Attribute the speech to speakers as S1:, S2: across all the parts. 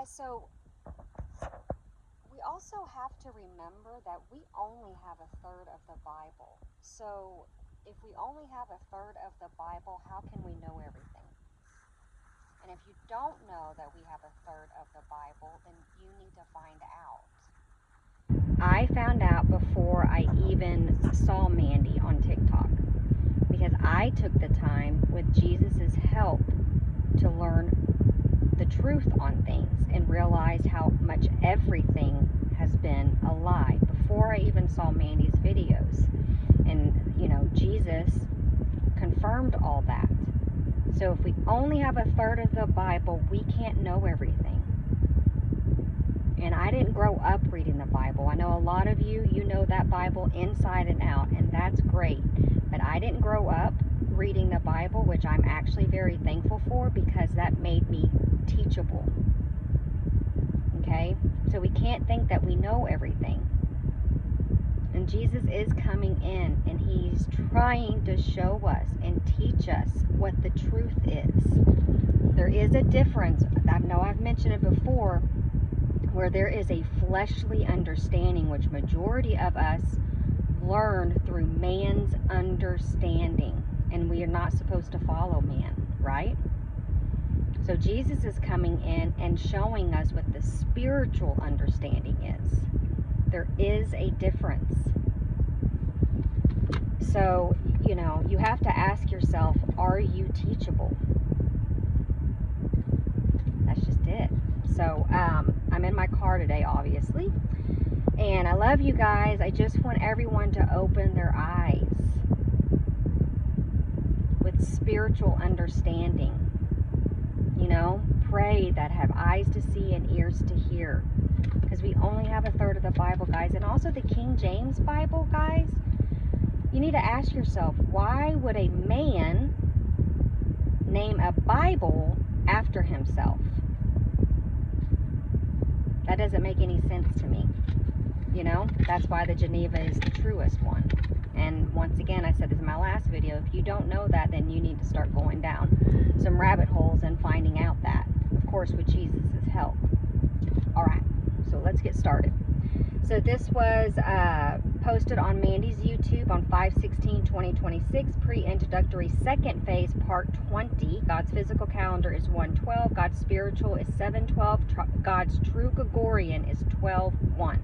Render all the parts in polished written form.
S1: Guys, so we also have to remember that we only have a third of the Bible. So if we only have a third of the Bible, how can we know everything? And if you don't know that we have a third of the Bible, then you need to find out. I found out before I even saw Mandy on TikTok, because I took the time with Jesus's help to learn the truth on things and realize how much everything has been a lie before I even saw Mandy's videos. And, Jesus confirmed all that. So if we only have a third of the Bible, we can't know everything. And I didn't grow up reading the Bible. I know a lot of you know that Bible inside and out, and that's great. But I didn't grow up reading the Bible, which I'm actually very thankful for, because that made me teachable. Okay? So we can't think that we know everything. And Jesus is coming in, and he's trying to show us and teach us what the truth is. There is a difference. I know I've mentioned it before, where there is a fleshly understanding, which majority of us learn through man's understanding. And we are not supposed to follow man, right? So Jesus is coming in and showing us what the spiritual understanding is. There is a difference. So, you have to ask yourself, are you teachable? That's just it. So, I'm in my car today, obviously. And I love you guys. I just want everyone to open their eyes with spiritual understanding. Pray that have eyes to see and ears to hear. Because we only have a third of the Bible, guys. And also the King James Bible, guys. You need to ask yourself, why would a man name a Bible after himself? That doesn't make any sense to me. That's why the Geneva is the truest one. And once again, I said this in my last video, if you don't know that, then you need to start going down some rabbit holes and finding out that, of course, with Jesus' help. All right, so let's get started. So this was posted on Mandy's YouTube on 5/16/2026, pre-introductory second phase, part 20. God's physical calendar is 1/12. God's spiritual is 7/12. God's true Gregorian is 12/1.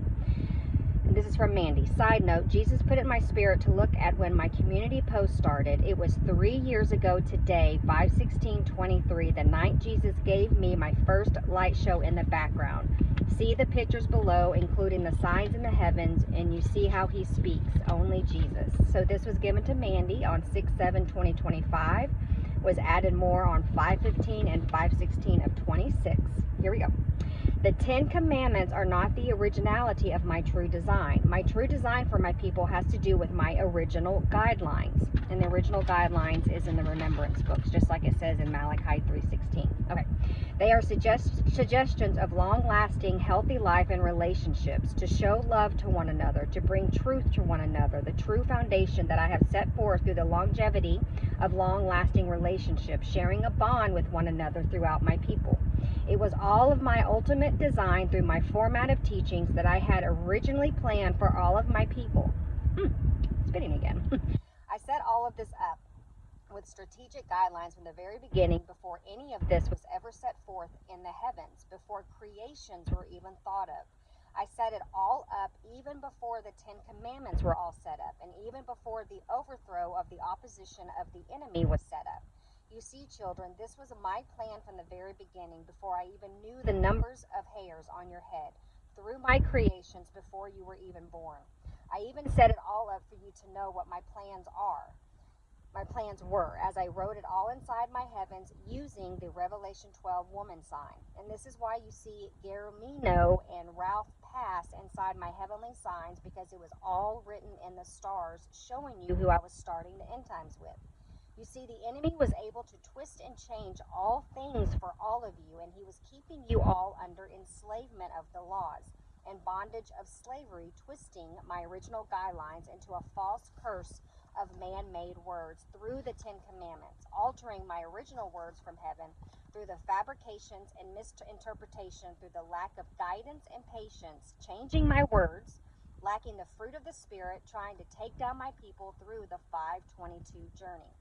S1: And this is from Mandy. Side note, Jesus put it in my spirit to look at when my community post started. It was 3 years ago today, 5/16/23, the night Jesus gave me my first light show in the background. See the pictures below, including the signs in the heavens, and you see how he speaks, only Jesus. So this was given to Mandy on 6/7/2025, was added more on 5/15 and 5/16/26. Here we go. The 10 Commandments are not the originality of my true design. My true design for my people has to do with my original guidelines. And the original guidelines is in the remembrance books, just like it says in Malachi 3:16. Okay. They are suggestions of long-lasting, healthy life and relationships, to show love to one another, to bring truth to one another, the true foundation that I have set forth through the longevity of long-lasting relationships, sharing a bond with one another throughout my people. It was all of my ultimate design through my format of teachings that I had originally planned for all of my people. Spitting again. I set all of this up with strategic guidelines from the very beginning, before any of this was ever set forth in the heavens, before creations were even thought of. I set it all up even before the 10 Commandments were all set up, and even before the overthrow of the opposition of the enemy was set up. You see, children, this was my plan from the very beginning, before I even knew the numbers of hairs on your head, through my creations before you were even born. I even set it all up for you to know what my plans were, as I wrote it all inside my heavens using the Revelation 12 woman sign. And this is why you see Garumino and Ralph Pass inside my heavenly signs, because it was all written in the stars, showing you who I was starting the end times with. You see, the enemy was able to twist and change all things for all of you, and he was keeping you all under enslavement of the laws and bondage of slavery, twisting my original guidelines into a false curse of man-made words through the 10 Commandments, altering my original words from heaven through the fabrications and misinterpretation, through the lack of guidance and patience, changing my words, lacking the fruit of the Spirit, trying to take down my people through the 522 journey.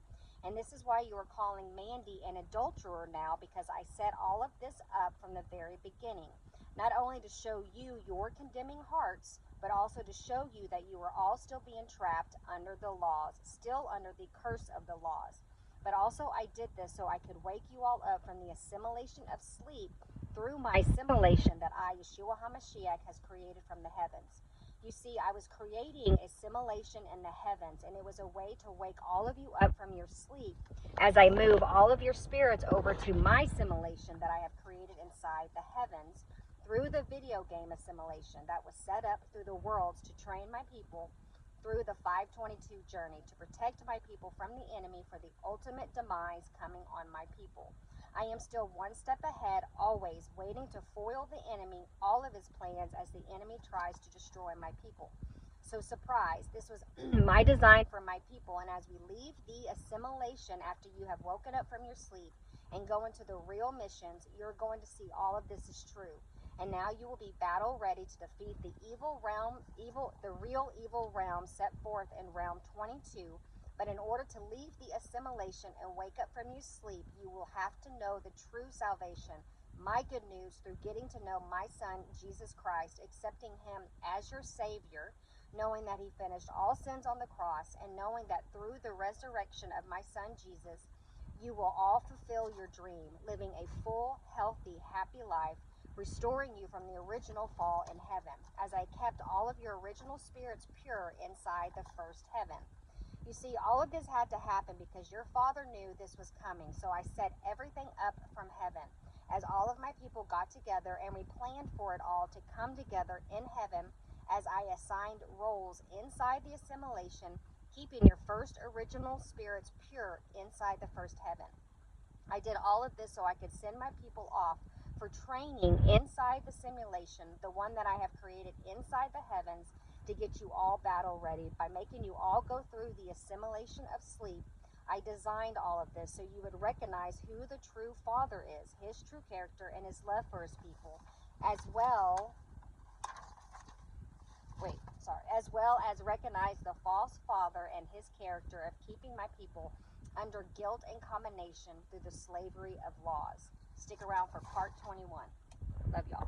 S1: And this is why you are calling Mandy an adulterer now, because I set all of this up from the very beginning. Not only to show you your condemning hearts, but also to show you that you are all still being trapped under the laws, still under the curse of the laws. But also I did this so I could wake you all up from the assimilation of sleep through my assimilation that I, Yeshua HaMashiach, has created from the heavens. You see, I was creating assimilation in the heavens, and it was a way to wake all of you up from your sleep as I move all of your spirits over to my assimilation that I have created inside the heavens through the video game assimilation that was set up through the worlds to train my people through the 522 journey, to protect my people from the enemy for the ultimate demise coming on my people. I am still one step ahead, always waiting to foil the enemy, all of his plans, as the enemy tries to destroy my people. So surprise, this was my design for my people, and as we leave the assimilation after you have woken up from your sleep and go into the real missions, you're going to see all of this is true. And now you will be battle ready to defeat the real evil realm set forth in realm 22. But in order to leave the assimilation and wake up from your sleep, you will have to know the true salvation, my good news, through getting to know my son, Jesus Christ, accepting him as your Savior, knowing that he finished all sins on the cross, and knowing that through the resurrection of my son, Jesus, you will all fulfill your dream, living a full, healthy, happy life, restoring you from the original fall in heaven, as I kept all of your original spirits pure inside the first heaven. You see, all of this had to happen because your Father knew this was coming, so I set everything up from heaven. As all of my people got together, and we planned for it all to come together in heaven, as I assigned roles inside the assimilation, keeping your first original spirits pure inside the first heaven. I did all of this so I could send my people off for training inside the simulation, the one that I have created inside the heavens, to get you all battle ready by making you all go through the assimilation of sleep. I designed all of this so you would recognize who the true Father is, his true character, and his love for his people, as well as recognize the false father and his character of keeping my people under guilt and combination through the slavery of laws. Stick around for part 21. Love y'all.